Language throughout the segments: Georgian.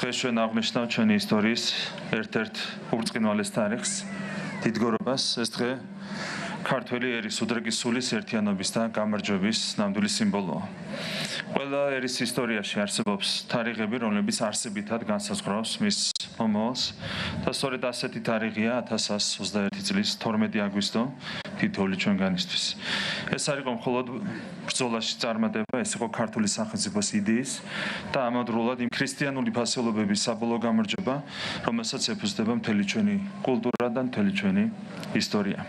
დღეს ჩვენ აღნიშნავთ ჩვენი ისტორიის ერთ-ერთ ურწყინვალეს თარიღს, დიდგორობას. ეს დღე ქართველი ერის უდრეკის სულის ერთიანობის და გამარჯვების ნამდვილი სიმბოლოა. ყველა ერის ისტორიაში არსებობს თარიღები, რომლებიც არსებითად განსაზღვრავს მის მომავალს და სწორედ ასეთი თარიღია 1121 წლის 12 აგვისტო თითოეული ჩვენგანისთვის. ეს არ იყო მხოლოდ ბრძოლაში წარმატება, ეს იყო ქართული სახელმწიფოს იდეის და ამავდროულად იმ ქრისტიანული ფასეულობების საბოლოო გამარჯვება, რომელსაც ეფუძნება მთელი ჩვენი კულტურა და მთელი ჩვენი ისტორია.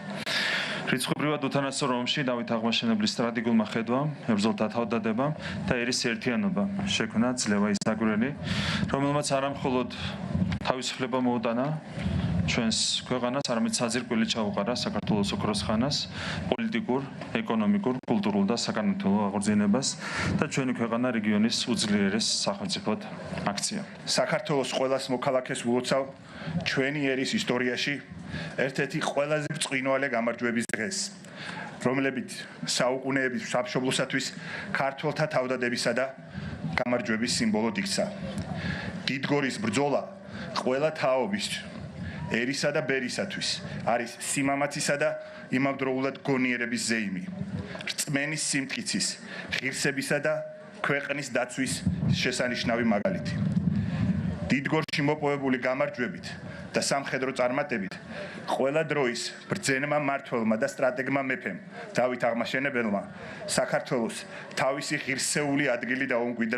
რიცხობრივად უთანასწორო ომში დავით აღმაშენებლის სტრატეგიულმა ხედვამ, ებრძოლთა თავდადებამ და ერის ერთიანობამ შექმნა ძლევა ისაგვირელი, რომელმაც არა მხოლოდ თავისუფლება მოუტანა ჩვენს ქვეყანას, არამედ საძირკველი ჩაუყარა საქართველოს ოქროს ხანას, პოლიტიკურ, ეკონომიკურ, კულტურულ და საკანონმდებლო აღორძინებას და ჩვენი ქვეყანა რეგიონის უძლიერეს სახელმწიფოდ აქცია. საქართველოს ყველას მოქალაქეს ვლოცავ ჩვენი ერის ისტორიაში ერთ-ერთი ყველაზე ბრწყინვალე გამარჯვების დღეს, რომლებიც საუკუნეების სამშობლოსათვის ქართველთა თავდადებისა და გამარჯვების სიმბოლოდ იქცა. დიდგორის ბრძოლა ყველა თაობის ერისა და ბერისათვის არის სიმამაცისა და იმავდროულად გონიერების ზეიმი, რწმენის სიმტკიცის, ღირსებისა და ქვეყნის დაცვის შესანიშნავი მაგალითი. დიდგორში მოპოვებული გამარჯვებით და სამხედრო წარმატებით ყველა დროის ბრძენმა მმართველმა და სტრატეგმა მეფემ დავით აღმაშენებელმა საქართველოს თავისი ღირსეული ადგილი დაუმკვიდრა